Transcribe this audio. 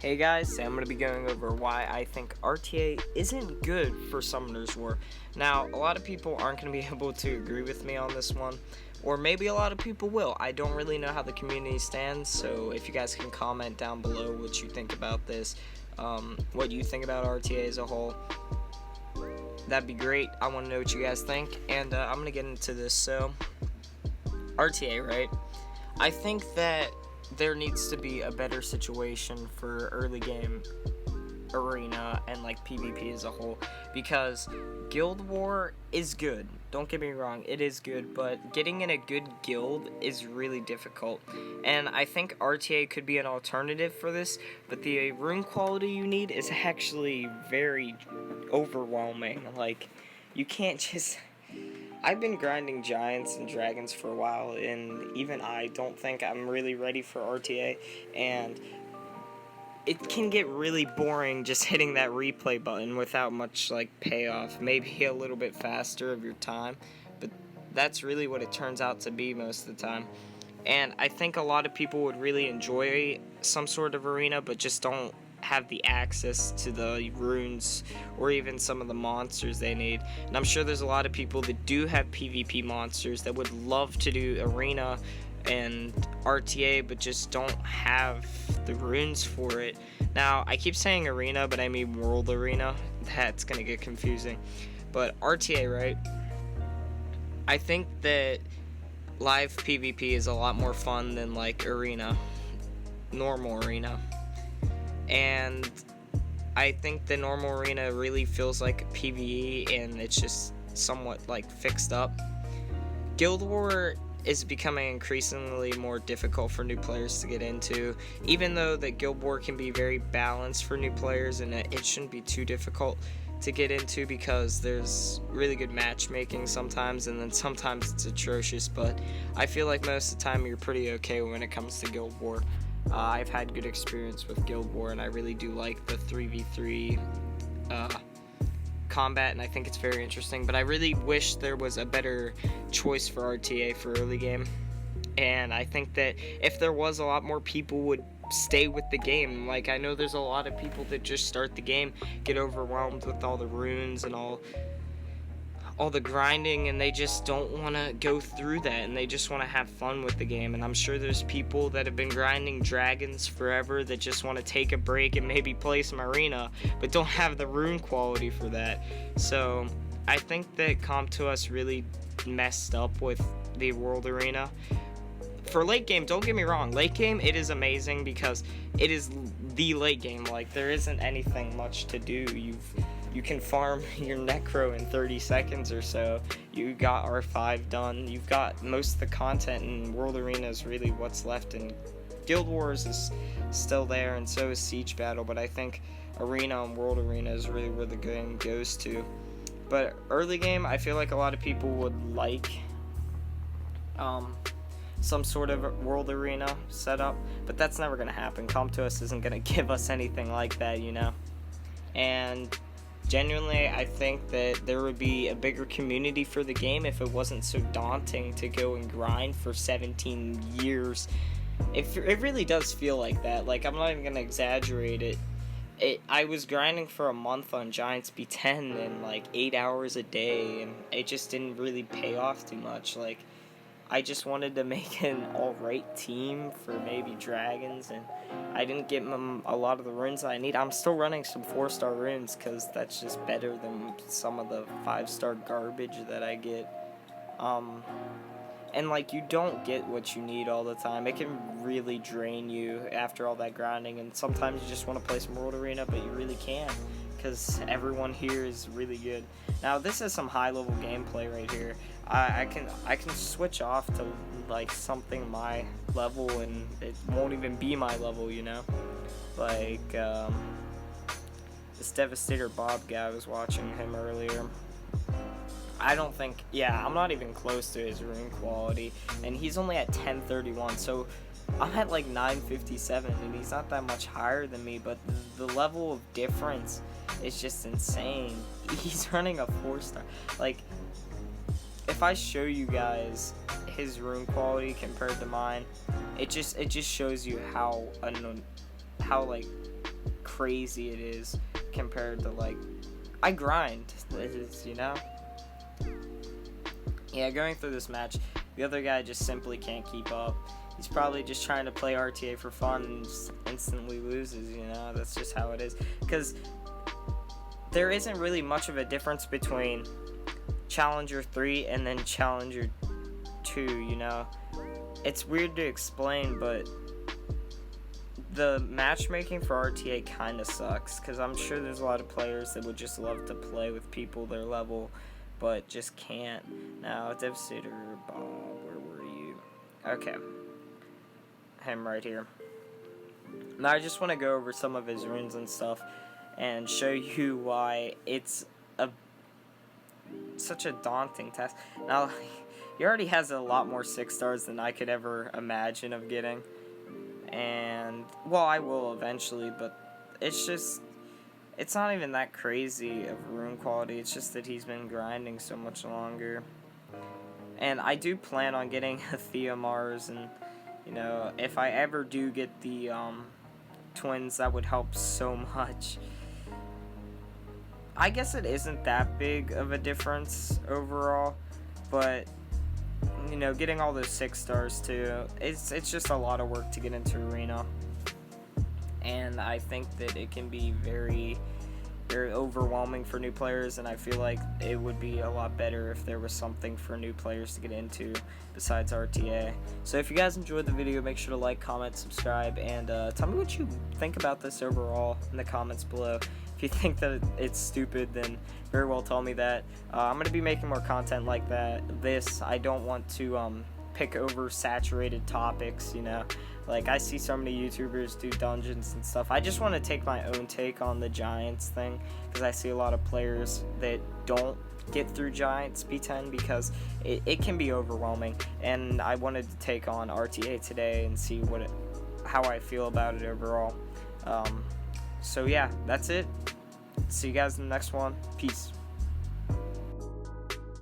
Hey guys, so I'm going to be going over why I think RTA isn't good for Summoner's War. Now, a lot of people aren't going to be able to agree with me on this one, or maybe a lot of people will. I don't really know how the community stands, so if you guys can comment down below what you think about this, what you think about RTA as a whole, that'd be great. I want to know what you guys think, and I'm going to get into this. So, RTA, right? I think that there needs to be a better situation for early game arena and like PvP as a whole, because Guild War is good, don't get me wrong, it is good, but getting in a good guild is really difficult, and I think RTA could be an alternative for this, but the rune quality you need is actually very overwhelming. Like, you can't just... I've been grinding giants and dragons for a while, and even I don't think I'm really ready for RTA, and it can get really boring just hitting that replay button without much like payoff. Maybe a little bit faster of your time, but that's really what it turns out to be most of the time. And I think a lot of people would really enjoy some sort of arena, but just don't have the access to the runes or even some of the monsters they need. And I'm sure there's a lot of people that do have PvP monsters that would love to do arena and RTA, but just don't have the runes for it. Now, I keep saying arena, but I mean world arena. That's gonna get confusing. But RTA, right? I think that live PvP is a lot more fun than like arena, normal arena. And I think the normal arena really feels like PvE, and it's just somewhat like fixed up. Guild War is becoming increasingly more difficult for new players to get into, even though that Guild War can be very balanced for new players, and it shouldn't be too difficult to get into because there's really good matchmaking sometimes, and then sometimes it's atrocious, but I feel like most of the time you're pretty okay when it comes to Guild War. I've had good experience with Guild War, and I really do like the 3v3 combat, and I think it's very interesting, but I really wish there was a better choice for RTA for early game, and I think that if there was, a lot more people would stay with the game. Like, I know there's a lot of people that just start the game, get overwhelmed with all the runes and all the grinding, and they just don't want to go through that, and they just want to have fun with the game. And I'm sure there's people that have been grinding dragons forever that just want to take a break and maybe play some arena, but don't have the rune quality for that. So I think that Comp2Us really messed up with the world arena. For late game, don't get me wrong, late game it is amazing because it is the late game. Like, there isn't anything much to do. You can farm your necro in 30 seconds or so. You got R5 done. You've got most of the content, in World Arena is really what's left, and Guild Wars is still there, and so is Siege Battle, but I think Arena and World Arena is really where the game goes to. But early game, I feel like a lot of people would like some sort of World Arena setup, but that's never going to happen. Comp2Us isn't going to give us anything like that, you know? And genuinely, I think that there would be a bigger community for the game if it wasn't so daunting to go and grind for 17 years. It really does feel like that. Like, I'm not even going to exaggerate it. I was grinding for a month on Giants B10 and like 8 hours a day, and it just didn't really pay off too much. Like, I just wanted to make an alright team for maybe dragons, and I didn't get a lot of the runes I need. I'm still running some 4-star runes because that's just better than some of the 5-star garbage that I get. And like, you don't get what you need all the time. It can really drain you after all that grinding, and sometimes you just want to play some World Arena, but you really can't because everyone here is really good. Now, this is some high-level gameplay right here. I can switch off to like something my level, and it won't even be my level, you know? Like, this Devastator Bob guy, I was watching him earlier. I don't think, yeah, I'm not even close to his rune quality, and he's only at 1031, so I'm at like 957, and he's not that much higher than me, but the level of difference is just insane. He's running a 4-star. Like, if I show you guys his rune quality compared to mine, it just shows you how like crazy it is compared to, like, I grind, you know? Yeah, going through this match, the other guy just simply can't keep up. He's probably just trying to play RTA for fun and just instantly loses, you know? That's just how it is. Because there isn't really much of a difference between Challenger 3 and then Challenger 2, you know? It's weird to explain, but the matchmaking for RTA kind of sucks, because I'm sure there's a lot of players that would just love to play with people their level, but just can't. Now, Devastator Bob, where were you? Okay. Him right here. Now, I just want to go over some of his runes and stuff and show you why it's such a daunting task. Now, he already has a lot more 6 stars than I could ever imagine of getting. And, well, I will eventually, but it's just, it's not even that crazy of rune quality. It's just that he's been grinding so much longer. And I do plan on getting a Theomars, and, you know, if I ever do get the twins, that would help so much. I guess it isn't that big of a difference overall, but, you know, getting all those 6 stars too, it's just a lot of work to get into Arena. And I think that it can be very, very overwhelming for new players, and I feel like it would be a lot better if there was something for new players to get into besides RTA. So if you guys enjoyed the video, make sure to like, comment, subscribe, and tell me what you think about this overall in the comments below. If you think that it's stupid, then very well tell me that. I'm going to be making more content like that. I don't want to pick over saturated topics, you know. Like, I see so many YouTubers do dungeons and stuff. I just want to take my own take on the Giants thing, because I see a lot of players that don't get through Giants B10 because it can be overwhelming. And I wanted to take on RTA today and see how I feel about it overall. So yeah, that's it. See you guys in the next one. Peace.